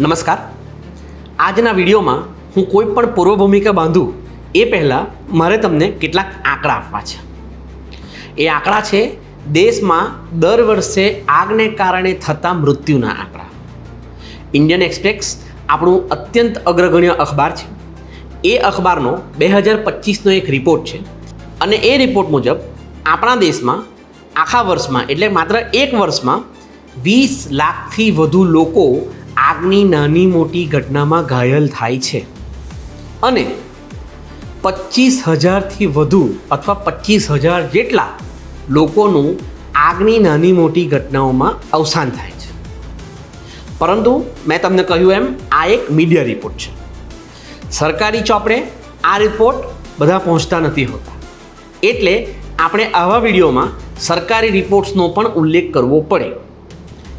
નમસ્કાર. આજના વિડીયોમાં હું કોઈ પણ પૂર્વ ભૂમિકા બાંધું એ પહેલાં મારે તમને કેટલાક આંકડા આપવા છે. એ આંકડા છે દેશમાં દર વર્ષે આગને કારણે થતા મૃત્યુના આંકડા. ઇન્ડિયન એક્સપ્રેસ આપણું અત્યંત અગ્રગણ્ય અખબાર છે. એ અખબારનો 2025નો એક રિપોર્ટ છે અને એ રિપોર્ટ મુજબ આપણા દેશમાં આખા વર્ષમાં એટલે માત્ર એક વર્ષમાં 20 લાખથી વધુ લોકો આગની નાની મોટી ઘટનામાં ઘાયલ થાય છે અને 25,000થી વધુ અથવા 25,000 જેટલા લોકોનું આગની નાની મોટી ઘટનાઓમાં અવસાન થાય છે. પરંતુ મેં તમને કહ્યું એમ આ એક મીડિયા રિપોર્ટ છે. સરકારી ચોપડે આ રિપોર્ટ બધા પહોંચતા નથી હોતા, એટલે આપણે આવા વિડીયોમાં સરકારી રિપોર્ટ્સનો પણ ઉલ્લેખ કરવો પડે.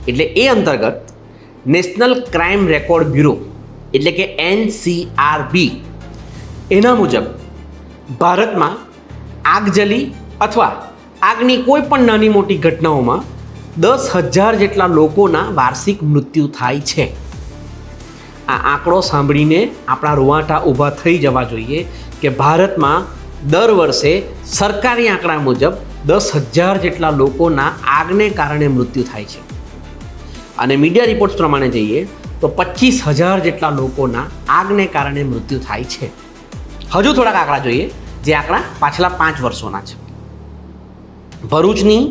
એટલે એ અંતર્ગત નેશનલ ક્રાઇમ રેકોર્ડ બ્યુરો એટલે કે NCRB એના મુજબ ભારતમાં આગજલી અથવા આગની કોઈ પણ નાની મોટી ઘટનાઓમાં 10,000 જેટલા લોકોના વાર્ષિક મૃત્યુ થાય છે. આ આંકડો સાંભળીને આપણા રૂવાટા ઊભા થઈ જવા જોઈએ કે ભારતમાં દર વર્ષે સરકારી આંકડા મુજબ 10,000 જેટલા લોકોના આગને કારણે મૃત્યુ થાય છે અને મીડિયા રિપોર્ટ્સ પ્રમાણે જઈએ તો 25,000 જેટલા લોકોના આગને કારણે મૃત્યુ થાય છે. હજુ થોડાક આંકડા જોઈએ, જે આંકડા પાછલા 5 વર્ષોના છે. ભરૂચની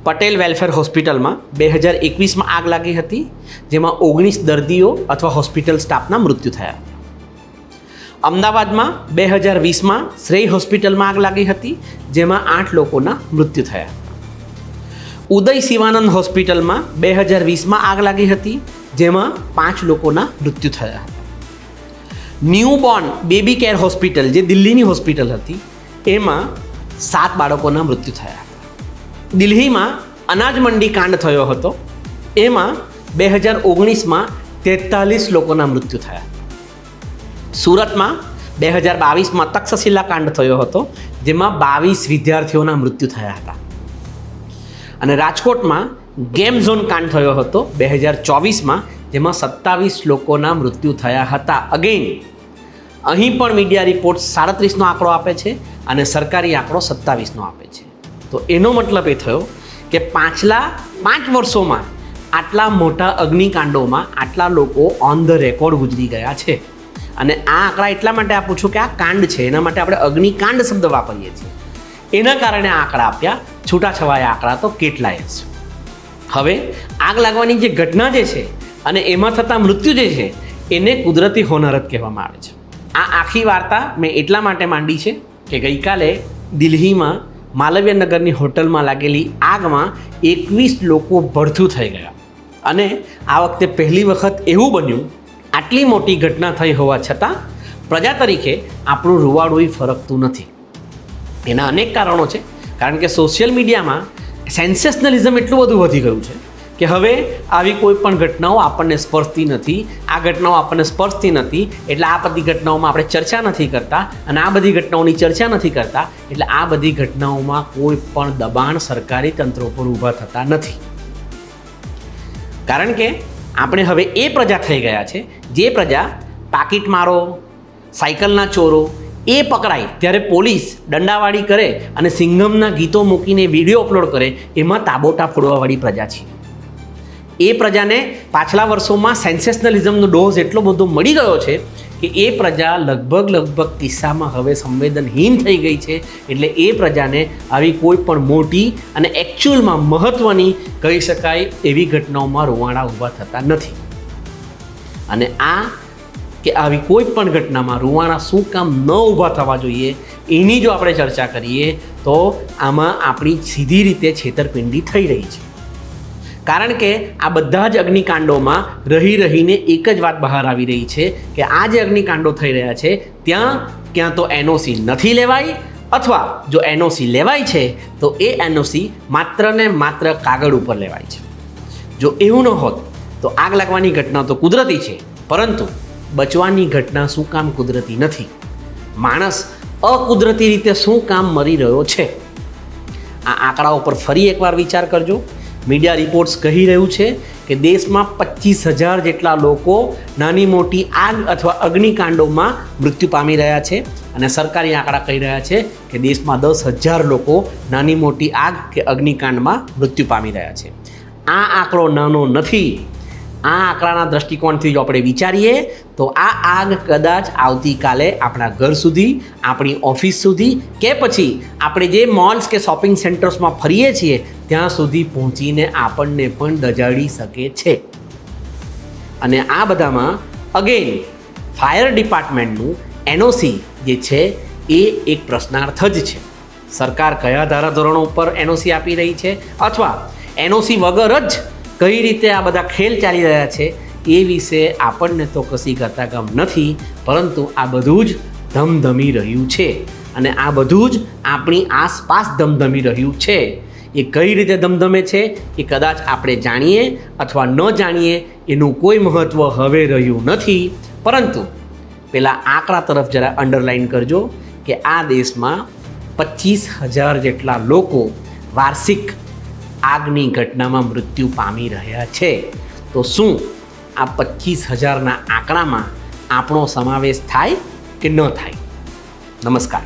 પટેલ વેલફેર હોસ્પિટલમાં 2021માં આગ લાગી હતી, જેમાં 19 દર્દીઓ અથવા હોસ્પિટલ સ્ટાફના મૃત્યુ થયા. અમદાવાદમાં 2020માં શ્રેય હોસ્પિટલમાં આગ લાગી હતી, જેમાં 8 લોકોના મૃત્યુ થયા. ઉદય શિવાનંદ હોસ્પિટલમાં 2020માં આગ લાગી હતી, જેમાં 5 લોકોના મૃત્યુ થયા હતા. ન્યૂબોર્ન બેબી કેર હોસ્પિટલ જે દિલ્હીની હોસ્પિટલ હતી, એમાં 7 બાળકોના મૃત્યુ થયા હતા. દિલ્હીમાં અનાજ મંડી કાંડ થયો હતો, એમાં 2019માં 43 લોકોના મૃત્યુ થયા. સુરતમાં 2022માં તક્ષશિલા કાંડ થયો હતો, જેમાં 22 વિદ્યાર્થીઓના મૃત્યુ થયા હતા. અને રાજકોટમાં ગેમ ઝોન કાંડ થયો હતો 2024માં, જેમાં 27 લોકોના મૃત્યુ થયા હતા. અગેન અહીં પણ મીડિયા રિપોર્ટ 37નો આંકડો આપે છે અને સરકારી આંકડો 27નો આપે છે. તો એનો મતલબ એ થયો કે પાછલા 5 વર્ષોમાં આટલા મોટા અગ્નિકાંડોમાં આટલા લોકો ઓન ધ રેકોર્ડ ગુજરી ગયા છે. અને આ આંકડા એટલા માટે આપું છું કે આ કાંડ છે, એના માટે આપણે અગ્નિકાંડ શબ્દ વાપરીએ છીએ. એના કારણે આ આંકડા આપ્યા. છૂટાછવાયા આંકડા તો કેટલાય છે. હવે આગ લાગવાની જે ઘટના જે છે અને એમાં થતા મૃત્યુ જે છે એને કુદરતી હોનારત કહેવામાં આવે છે. આ આખી વાર્તા મેં એટલા માટે માંડી છે કે ગઈકાલે દિલ્હીમાં માલવીય નગરની હોટલમાં લાગેલી આગમાં 21 લોકો ભડથું થઈ ગયા અને આ વખતે પહેલી વખત એવું બન્યું, આટલી મોટી ઘટના થઈ હોવા છતાં પ્રજા તરીકે આપણું રૂવાડું ફરકતું નથી. એના અનેક કારણો છે, કારણ કે સોશિયલ મીડિયામાં સેન્સેશનલિઝમ એટલું બધું વધી ગયું છે કે હવે આવી કોઈ પણ ઘટનાઓ આપણને સ્પર્શતી નથી. આ ઘટનાઓ આપણને સ્પર્શતી નથી એટલે આ બધી ઘટનાઓમાં આપણે ચર્ચા નથી કરતા, અને આ બધી ઘટનાઓની ચર્ચા નથી કરતા એટલે આ બધી ઘટનાઓમાં કોઈ પણ દબાણ સરકારી તંત્રો પર ઊભા થતા નથી. કારણ કે આપણે હવે એ પ્રજા થઈ ગયા છે જે પ્રજા પાકીટ મારો, સાયકલના ચોરો એ પકડાય ત્યારે પોલીસ દંડાવાળી કરે અને સિંઘમના ગીતો મૂકીને વિડીયો અપલોડ કરે, એમાં તાબોટા ફોડવાવાળી પ્રજા છે. એ પ્રજાને પાછલા વર્ષોમાં સેન્સેશનલિઝમનો ડોઝ એટલો બધો મળી ગયો છે કે એ પ્રજા લગભગ કિસ્સામાં હવે સંવેદનહીન થઈ ગઈ છે. એટલે એ પ્રજાને આવી કોઈ પણ મોટી અને એકચ્યુઅલમાં મહત્ત્વની કહી શકાય એવી ઘટનાઓમાં રોવાણા ઊભા થતા નથી. અને આ કે આવી કોઈ પણ ઘટનામાં રૂવાણા શું કામ ન ઊભા થવા જોઈએ એની જો આપણે ચર્ચા કરીએ તો આમાં આપણી સીધી રીતે છેતરપિંડી થઈ રહી છે. કારણ કે આ બધા જ અગ્નિકાંડોમાં રહીને એક જ વાત બહાર આવી રહી છે કે આ જે અગ્નિકાંડો થઈ રહ્યા છે ત્યાં ક્યાં તો NOC નથી લેવાય, અથવા જો NOC લેવાય છે તો એ NOC માત્ર ને માત્ર કાગળ ઉપર લેવાય છે. જો એવું ન હોત તો આગ લાગવાની ઘટના તો કુદરતી છે, પરંતુ બચવાની ઘટના શું કામ કુદરતી નથી? માણસ અકુદરતી રીતે શું કામ મરી રહ્યો છે? આ આંકડાઓ પર ફરી એકવાર વિચાર કરજો મીડિયા રિપોર્ટ્સ કહી રહ્યું છે કે દેશમાં 25,000 જેટલા લોકો નાની મોટી આગ અથવા અગ્નિકાંડોમાં મૃત્યુ પામી રહ્યા છે અને સરકારી આંકડા કહી રહ્યા છે કે દેશમાં 10,000 લોકો નાની મોટી આગ કે અગ્નિકાંડમાં મૃત્યુ પામી રહ્યા છે. આ આંકડો નાનો નથી. આ આંકડાના દૃષ્ટિકોણથી જો આપણે વિચારીએ તો આ આગ કદાચ આવતીકાલે આપણા ઘર સુધી, આપણી ઓફિસ સુધી કે પછી આપણે જે મોલ્સ કે શોપિંગ સેન્ટર્સમાં ફરીએ છીએ ત્યાં સુધી પહોંચીને આપણને પણ દજાડી શકે છે. અને આ બધામાં અગેન ફાયર ડિપાર્ટમેન્ટનું NOC જે છે એ એક પ્રશ્નાર્થ જ છે. સરકાર કયા ધારાધોરણો ઉપર NOC આપી રહી છે અથવા NOC વગર જ કઈ રીતે આ બધા ખેલ ચાલી રહ્યા છે એ વિશે આપણને તો કશી ગતાગમ નથી, પરંતુ આ બધું જ ધમધમી રહ્યું છે અને આ બધું જ આપણી આસપાસ ધમધમી રહ્યું છે. એ કઈ રીતે ધમધમે છે એ કદાચ આપણે જાણીએ અથવા ન જાણીએ એનું કોઈ મહત્ત્વ હવે રહ્યું નથી, પરંતુ પેલા આંકડા તરફ જરા અંડરલાઇન કરજો કે આ દેશમાં 25,000 જેટલા લોકો વાર્ષિક આગની ઘટનામાં મૃત્યુ પામી રહ્યા છે. તો શું આ 25,000ના આંકડામાં આપણો સમાવેશ થાય કે ન થાય? નમસ્કાર.